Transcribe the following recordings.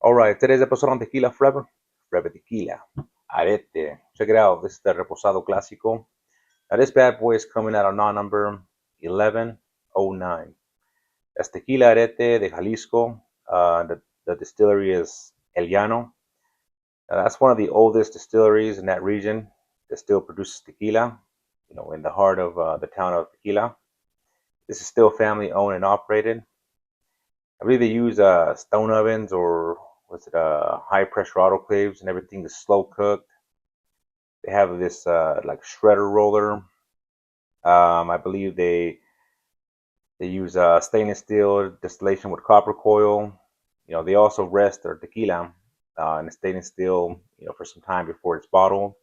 All right, today's episode on Tequila Forever. Forever Tequila. Arette. Check it out. This is the Reposado Clásico. Now, this bad boy is coming out of non-number 1109. That's Tequila Arette de Jalisco. The distillery is El Llano. That's one of the oldest distilleries in that region that still produces tequila, in the heart of the town of Tequila. This is still family owned and operated. I believe they use stone ovens or was it high pressure autoclaves and everything is slow cooked. They have this like shredder roller. I believe they use stainless steel distillation with copper coil. They also rest their tequila in stainless steel, for some time before it's bottled.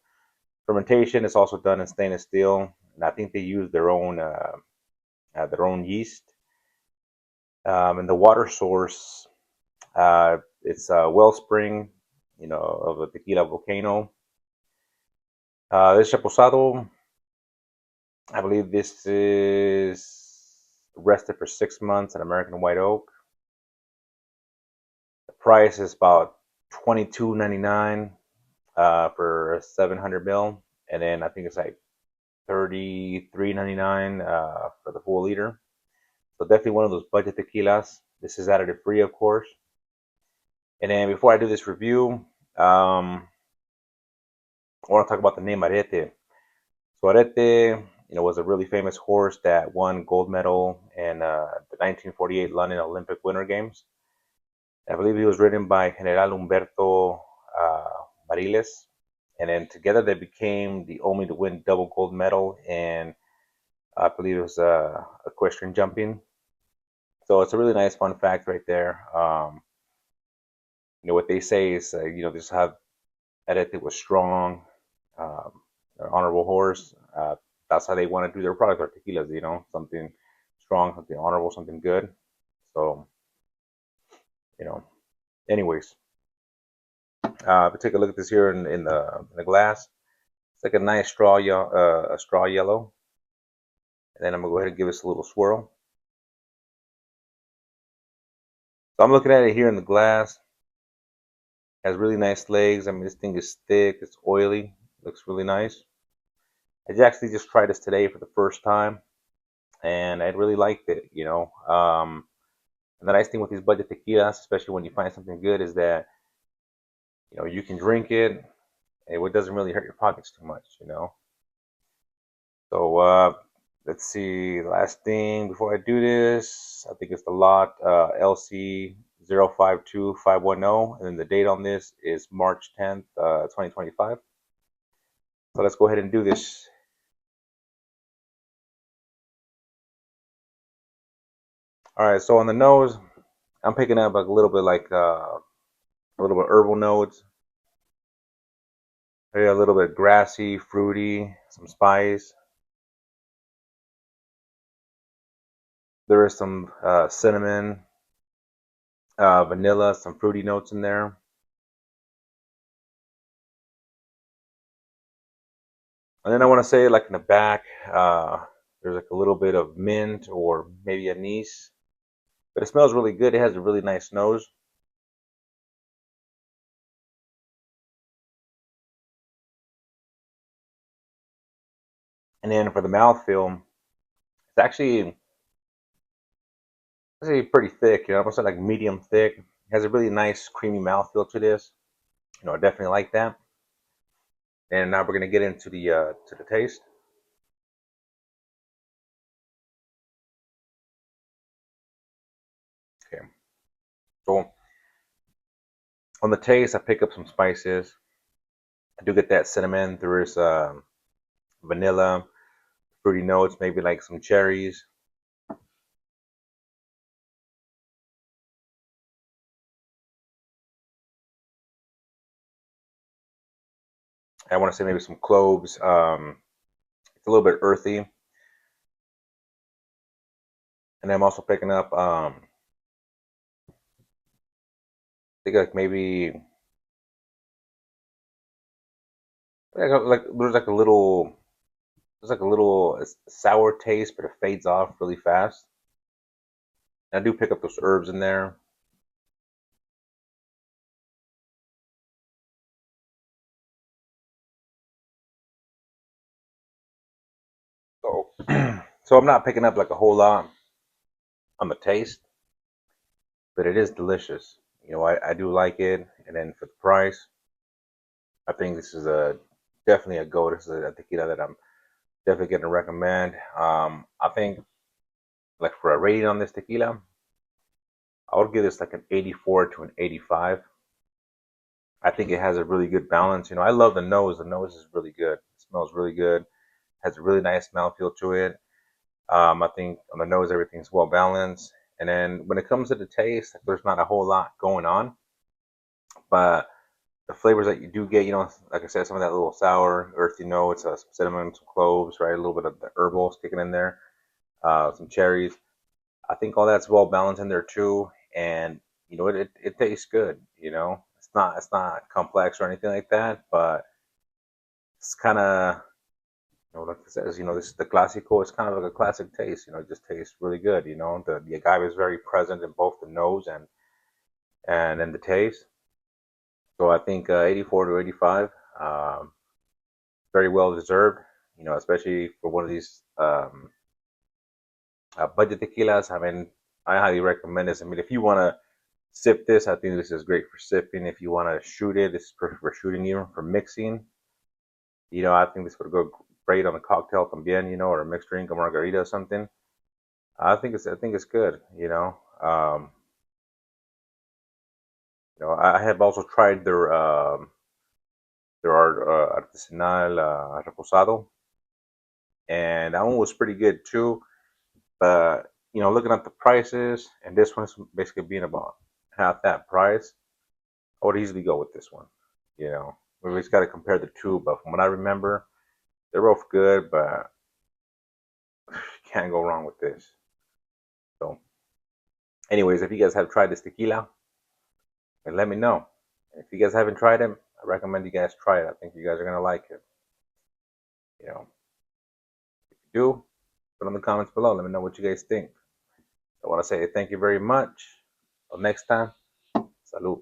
Fermentation is also done in stainless steel, and I think they use their own yeast. And the water source, it's a wellspring, of a tequila volcano. This Reposado, I believe this is rested for 6 months at American White Oak. The price is about $22.99 for a 700 mil, and then I think it's like $33.99 for the full liter. So definitely one of those budget tequilas. This is additive free, of course. And then before I do this review, I want to talk about the name Arette. So Arette, was a really famous horse that won gold medal in the 1948 London Olympic Winter Games. I believe he was ridden by General Humberto Mariles, and then together they became the only to win double gold medal in, I believe it was equestrian jumping. So it's a really nice fun fact right there. What they say is, just how Arette was strong, um, an honorable horse. That's how they want to do their product or tequilas, something strong, something honorable, something good. So, you know, anyways, if we take a look at this here in the glass, it's like a nice a straw yellow. And then I'm gonna go ahead and give this a little swirl. So I'm looking at it here in the glass. It has really nice legs. I mean, this thing is thick. It's oily. Looks really nice. I actually just tried this today for the first time, and I really liked it. And the nice thing with these budget tequilas, especially when you find something good, is that you can drink it, and it doesn't really hurt your pockets too much. So let's see. The last thing before I do this, I think it's the lot LC 052510, and then the date on this is March 10th, 2025. So let's go ahead and do this. All right. So on the nose, I'm picking up like a little bit a little bit herbal notes, maybe a little bit grassy, fruity, some spice. There is some cinnamon, vanilla, some fruity notes in there. And then I want to say, like in the back, there's like a little bit of mint or maybe anise. But it smells really good. It has a really nice nose. And then for the mouthfeel, it's actually pretty thick. Almost like medium thick. It has a really nice creamy mouthfeel to this. I definitely like that. And now we're gonna get into the taste. Okay. So on the taste, I pick up some spices. I do get that cinnamon. There is vanilla, fruity notes, maybe like some cherries. I want to say maybe some cloves. It's a little bit earthy, and I'm also picking up. I think like maybe like there's like a little sour taste, but it fades off really fast. And I do pick up those herbs in there. So I'm not picking up like a whole lot on the taste, but it is delicious. I do like it. And then for the price, I think this is a definitely a go. This is a tequila that I'm definitely going to recommend. I think like for a rating on this tequila, I would give this like an 84 to an 85. I think it has a really good balance. I love the nose. The nose is really good. It smells really good. Has a really nice mouthfeel to it. I think on the nose everything's well balanced. And then when it comes to the taste, there's not a whole lot going on, but the flavors that you do get, like I said, some of that little sour, earthy notes, some cinnamon, some cloves, right? A little bit of the herbal sticking in there, some cherries. I think all that's well balanced in there too, and it tastes good. It's not complex or anything like that, but it's kind of like it says, this is the Clásico. It's kind of like a classic taste. It just tastes really good. The agave is very present in both the nose and in the taste. So I think 84 to 85, very well deserved. Especially for one of these budget tequilas. I mean, I highly recommend this. I mean, if you want to sip this, I think this is great for sipping. If you want to shoot it, this is perfect for shooting, even for mixing. I think this would go great on a cocktail también, or a mixed drink, a margarita or something. I think it's good. I have also tried their artesanal reposado, and that one was pretty good too. But looking at the prices, and this one's basically being about half that price, I would easily go with this one. We just got to compare the two. But from what I remember, they're both good, but you can't go wrong with this. So, anyways, if you guys have tried this tequila, then let me know. If you guys haven't tried it, I recommend you guys try it. I think you guys are gonna like it. You know, if you do, put in the comments below. Let me know what you guys think. I want to say thank you very much. Until next time, salud.